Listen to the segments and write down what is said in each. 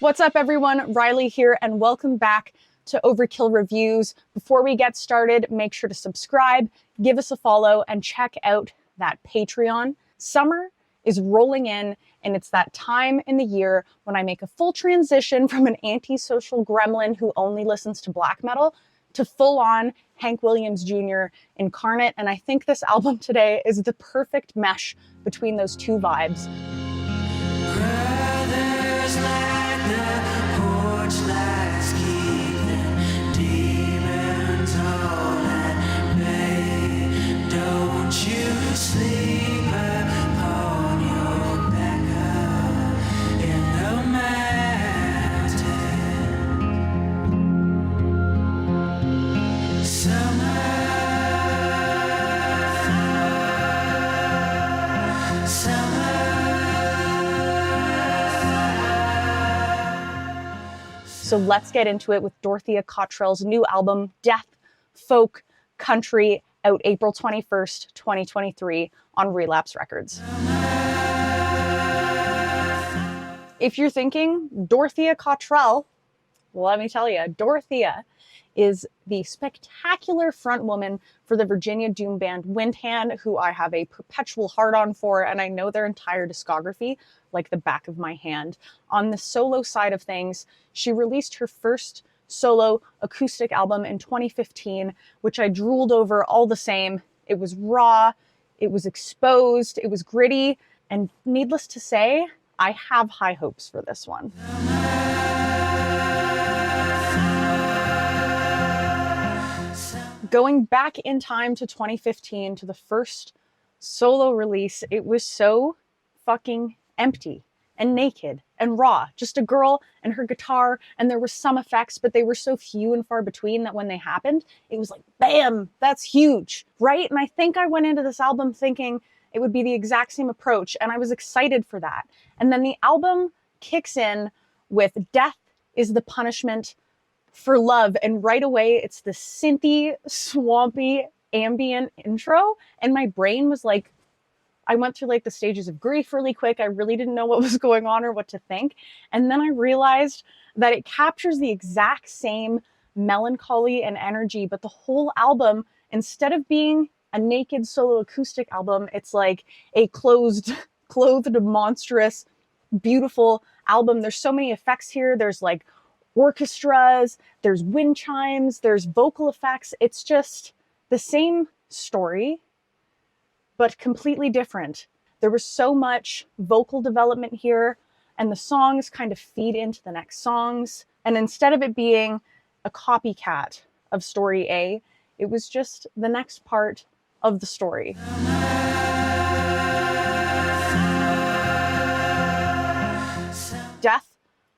What's up everyone, Riley here and welcome back to Overkill Reviews. Before we get started, make sure to subscribe, give us a follow, and check out that Patreon. Summer is rolling in and it's that time in the year when I make a full transition from an antisocial gremlin who only listens to black metal to full-on Hank Williams Jr. incarnate, and I think this album today is the perfect mesh between those two vibes. So let's get into it with Dorothea Cottrell's new album, Death, Folk, Country, out April 21st, 2023 on Relapse Records. If you're thinking Dorothea Cottrell, let me tell you, Dorothea is the spectacular frontwoman for the Virginia doom band Windhand, who I have a perpetual heart-on for, and I know their entire discography like the back of my hand. On the solo side of things, she released her first solo acoustic album in 2015, which I drooled over all the same. It was raw, it was exposed, it was gritty, and needless to say, I have high hopes for this one. Going back in time to 2015 to the first solo release, it was so fucking empty and naked and raw. Just a girl and her guitar, and there were some effects, but they were so few and far between that when they happened, it was like, bam, that's huge, right? And I think I went into this album thinking it would be the exact same approach, and I was excited for that. And then the album kicks in with Death is the Punishment for Love, and right away it's the synthy, swampy, ambient intro, and my brain was like, I went through like the stages of grief really quick. I really didn't know what was going on or what to think, and then I realized that it captures the exact same melancholy and energy, but the whole album, instead of being a naked solo acoustic album, it's like a clothed, monstrous, beautiful album. There's so many effects here. There's like orchestras, there's wind chimes, there's vocal effects. It's just the same story, but completely different. There was so much vocal development here, and the songs kind of feed into the next songs. And instead of it being a copycat of story A, it was just the next part of the story. Death,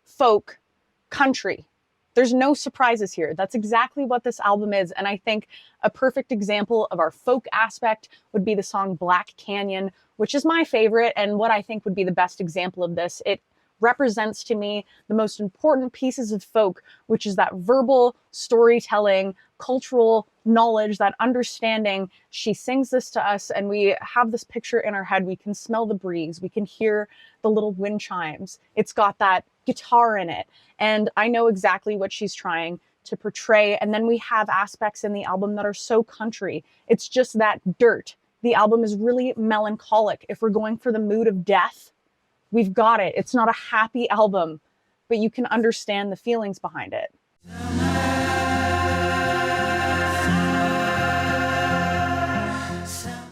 folk, country. There's no surprises here. That's exactly what this album is. And I think a perfect example of our folk aspect would be the song Black Canyon, which is my favorite and what I think would be the best example of this. It represents to me the most important pieces of folk, which is that verbal storytelling, cultural knowledge, that understanding. She sings this to us and we have this picture in our head. We can smell the breeze. We can hear the little wind chimes. It's got that guitar in it. And I know exactly what she's trying to portray. And then we have aspects in the album that are so country. It's just that dirt. The album is really melancholic. If we're going for the mood of death, we've got it. It's not a happy album, but you can understand the feelings behind it.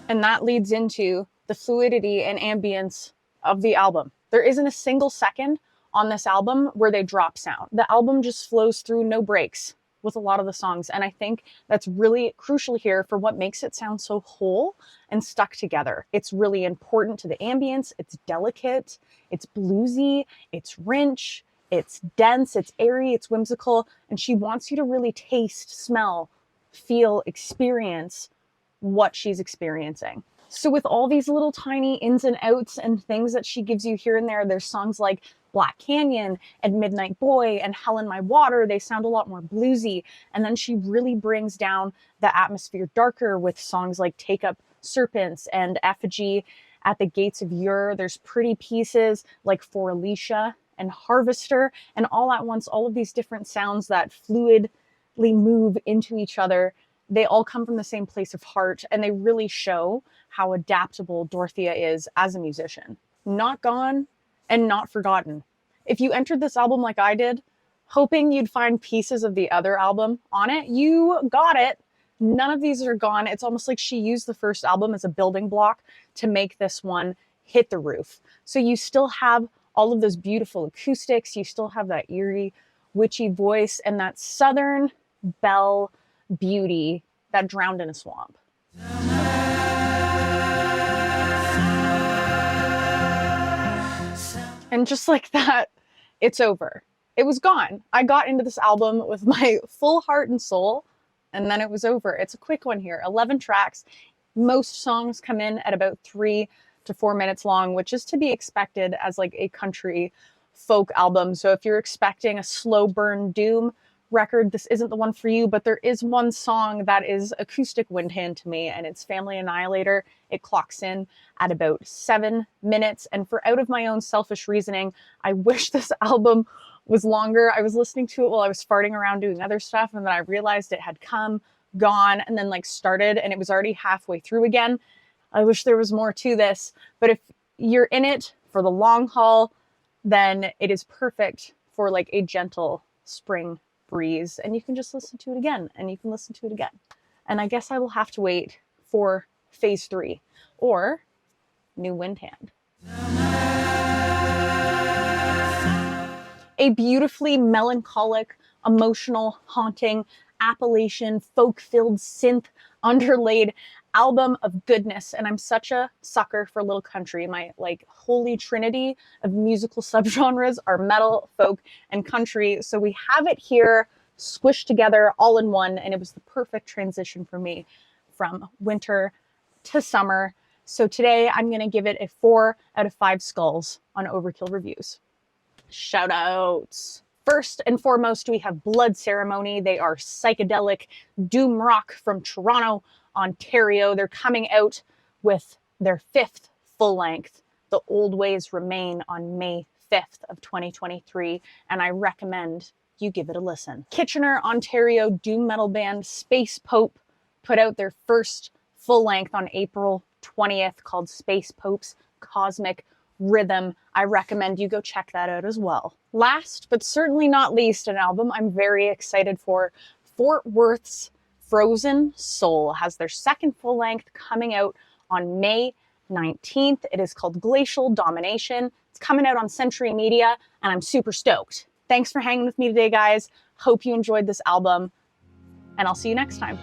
And that leads into the fluidity and ambience of the album. There isn't a single second on this album where they drop sound. The album just flows through, no breaks, with a lot of the songs. And I think that's really crucial here for what makes it sound so whole and stuck together. It's really important to the ambience. It's delicate, it's bluesy, it's rich, it's dense, it's airy, it's whimsical. And she wants you to really taste, smell, feel, experience what she's experiencing. So with all these little tiny ins and outs and things that she gives you here and there, there's songs like Black Canyon and Midnight Boy and Hell in My Water. They sound a lot more bluesy. And then she really brings down the atmosphere darker with songs like Take Up Serpents and Effigy at the Gates of Ur. There's pretty pieces like For Alicia and harvester, and all at once, all of these different sounds that fluidly move into each other, they all come from the same place of heart, and they really show how adaptable Dorothea is as a musician. Not gone and not forgotten. If you entered this album like I did, hoping you'd find pieces of the other album on it, you got it. None of these are gone. It's almost like she used the first album as a building block to make this one hit the roof. So you still have all of those beautiful acoustics. You still have that eerie, witchy voice and that Southern belle beauty that drowned in a swamp. And just like that, it's over. It was gone. I got into this album with my full heart and soul, and then it was over. It's a quick one here, 11 tracks. Most songs come in at about 3 to 4 minutes long, which is to be expected as like a country folk album. So if you're expecting a slow burn doom record, this isn't the one for you, but there is one song that is acoustic Windhand to me, and it's Family Annihilator. It clocks in at about 7 minutes. And for out of my own selfish reasoning, I wish this album was longer. I was listening to it while I was farting around doing other stuff, and then I realized it had come, gone, and then like started, and it was already halfway through again. I wish there was more to this, but if you're in it for the long haul, then it is perfect for like a gentle spring breeze, and you can just listen to it again, and you can listen to it again. And I guess I will have to wait for phase 3 or new Windhand. A beautifully melancholic, emotional, haunting, Appalachian, folk-filled, synth underlaid album of goodness. And I'm such a sucker for little country. My like holy trinity of musical subgenres are metal, folk, and country. So we have it here squished together all in one, and it was the perfect transition for me from winter to summer. So today I'm going to give it a 4 out of 5 skulls on Overkill Reviews. Shout outs. First and foremost, we have Blood Ceremony. They are psychedelic doom rock from Toronto, Ontario. They're coming out with their 5th full length, The Old Ways Remain, on May 5th of 2023, and I recommend you give it a listen. Kitchener, Ontario doom metal band Space Pope put out their first full length on April 20th called Space Pope's Cosmic Rhythm. I recommend you go check that out as well. Last but certainly not least, an album I'm very excited for. Fort Worth's Frozen Soul has their 2nd full length coming out on May 19th. It is called Glacial Domination. It's coming out on Century Media, and I'm super stoked. Thanks for hanging with me today, guys. Hope you enjoyed this album, and I'll see you next time.